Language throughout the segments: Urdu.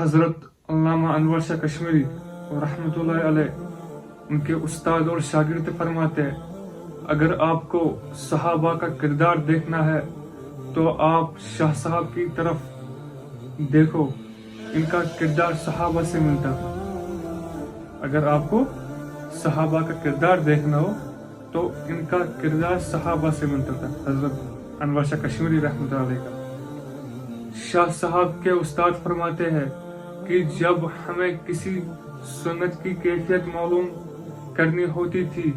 حضرت علامہ انور شاہ کشمیری رحمۃ اللہ علیہ ان کے استاد اور شاگرد فرماتے ہیں، اگر آپ کو صحابہ کا کردار دیکھنا ہے تو آپ شاہ صاحب کی طرف دیکھو، ان کا کردار صحابہ سے ملتا تھا۔ اگر آپ کو صحابہ کا کردار دیکھنا ہو تو ان کا کردار صحابہ سے ملتا تھا، حضرت انور شاہ کشمیری رحمۃ اللہ علیہ کا۔ شاہ صاحب کے استاد فرماتے ہیں کہ جب ہمیں کسی سنت کی کیفیت معلوم کرنی ہوتی تھی،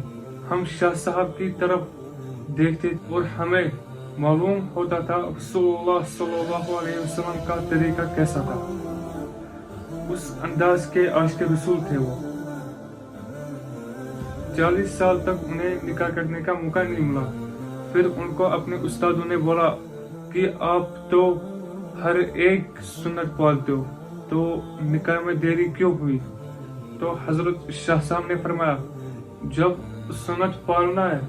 ہم شاہ صاحب کی طرف دیکھتے اور ہمیں معلوم ہوتا تھا رسول اللہ صلی اللہ علیہ وسلم کا طریقہ کیسا تھا۔ اس انداز کے عاشق رسول تھے وہ۔ 40 سال تک انہیں نکاح کرنے کا موقع نہیں ملا۔ پھر ان کو اپنے استادوں نے بولا کہ آپ تو ہر ایک سنت پالتے ہو، تو نکاح میں دیری کیوں ہوئی؟ تو حضرت شاہ صاحب نے فرمایا، جب سنت پالنا ہے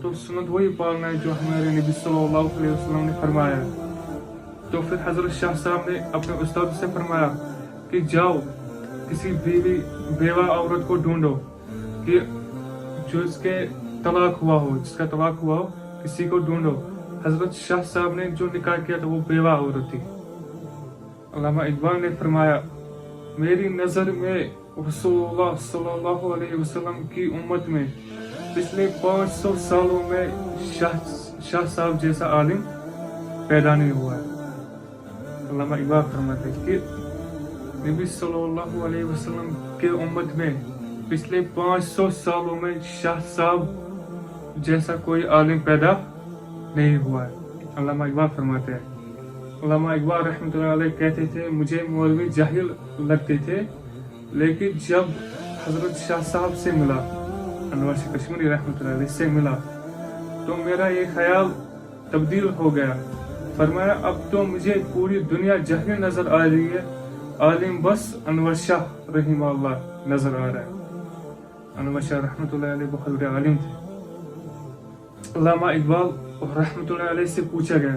تو سنت وہی پالنا ہے جو ہمارے نبی صلی اللہ علیہ وسلم نے فرمایا ہے۔ تو پھر حضرت شاہ صاحب نے اپنے استاد سے فرمایا کہ جاؤ کسی بیوہ عورت کو ڈھونڈو کہ جس کے طلاق ہوا ہو، جس کا طلاق ہوا ہو، کسی کو ڈھونڈو۔ حضرت شاہ صاحب نے جو نکاح کیا تھا وہ بیوہ عورت تھی۔ علامہ اقبال نے فرمایا، میری نظر میں رسول اللہ صلی اللہ علیہ وسلم کی امت میں پچھلے 500 سالوں میں شاہ صاحب جیسا عالم پیدا نہیں ہوا ہے۔ علامہ اقبال فرماتے ہیں کہ نبی صلی اللہ علیہ وسلم کے امت میں پچھلے 500 سالوں میں شاہ صاحب جیسا کوئی عالم پیدا نہیں ہوا ہے۔ علامہ اقبال فرماتے ہیں۔ علامہ اقبال رحمۃ اللہ علیہ کہتے تھے، مجھے مولوی جاہل لگتے تھے، لیکن جب حضرت شاہ صاحب سے ملا، انور شاہ کشمیری رحمۃ اللہ علیہ سے ملا، تو میرا یہ خیال تبدیل ہو گیا۔ فرمایا، اب تو مجھے پوری دنیا جاہل نظر آ رہی ہے، عالم بس انور شاہ رحمہ اللہ نظر آ رہا ہے۔ انور شاہ رحمۃ اللہ علیہ بہت بڑے عالم تھے۔ علامہ اقبال رحمۃ اللہ علیہ سے پوچھا گیا،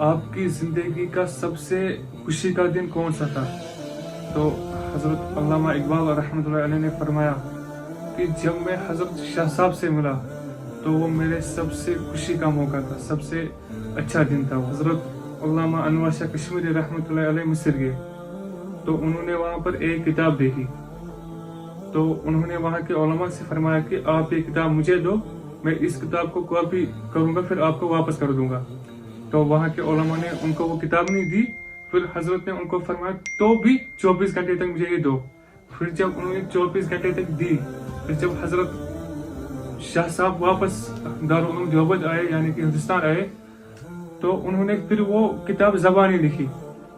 آپ کی زندگی کا سب سے خوشی کا دن کون سا تھا؟ تو حضرت علامہ اقبال رحمۃ اللہ علیہ نے فرمایا کہ جب میں حضرت شاہ صاحب سے ملا تو وہ میرے سب سے خوشی کا موقع تھا، سب سے اچھا دن تھا۔ حضرت علامہ انور شاہ کشمیری رحمۃ اللہ علیہ مصر گئے تو انہوں نے وہاں پر ایک کتاب دیکھی، تو انہوں نے وہاں کے علماء سے فرمایا کہ آپ یہ کتاب مجھے دو، میں اس کتاب کو کاپی کروں گا، پھر آپ کو واپس کر دوں گا۔ تو وہاں کے علماء نے ان کو وہ کتاب نہیں دی۔ پھر حضرت نے ان کو فرمایا تو بھی 24 گھنٹے تک مجھے یہ دو۔ پھر جب انہوں نے 24 گھنٹے تک دی، پھر جب حضرت شاہ صاحب واپس دارالعلوم دیوبند آئے، یعنی کہ ہندوستان آئے، تو انہوں نے پھر وہ کتاب زبانی لکھی۔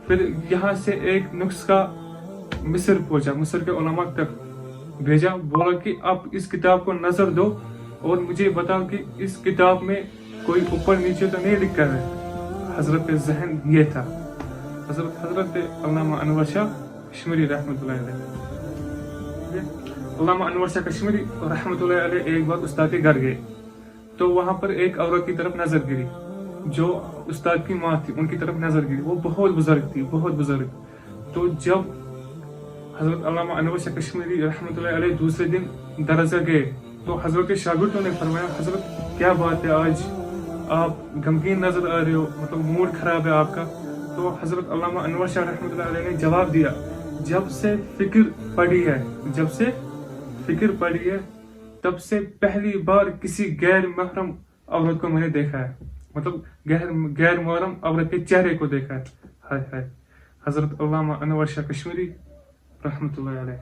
پھر یہاں سے ایک نسخہ مصر پہنچا، مصر کے علماء تک بھیجا، بولا کہ آپ اس کتاب کو نظر دو اور مجھے بتاؤ کہ اس کتاب میں کوئی اوپر نیچے تو نہیں لکھا ہے۔ حضرت کے ذہن یہ تھا، حضرت علامہ انور شاہ کشمیری رحمۃ اللہ علیہ۔ علامہ انور شاہ کشمیری رحمۃ اللہ علیہ ایک بار استاد کے گھر گئے تو وہاں پر ایک عورت کی طرف نظر گری، جو استاد کی ماں تھی، ان کی طرف نظر گری۔ وہ بہت بزرگ تھی، بہت بزرگ۔ تو جب حضرت علامہ انور شاہ کشمیری رحمۃ اللہ علیہ دوسرے دن درسگاہ گئے تو حضرت کے شاگردوں نے فرمایا، حضرت کیا بات ہے، آج آپ غمگین نظر آ رہے ہو، مطلب موڈ خراب ہے آپ کا۔ تو حضرت علامہ انور شاہ رحمۃ اللہ علیہ نے جواب دیا، جب سے فکر پڑی ہے تب سے پہلی بار کسی غیر محرم عورت کو میں نے دیکھا ہے، مطلب غیر محرم عورت کے چہرے کو دیکھا ہے۔ حضرت علامہ انور شاہ کشمیری رحمۃ اللہ علیہ۔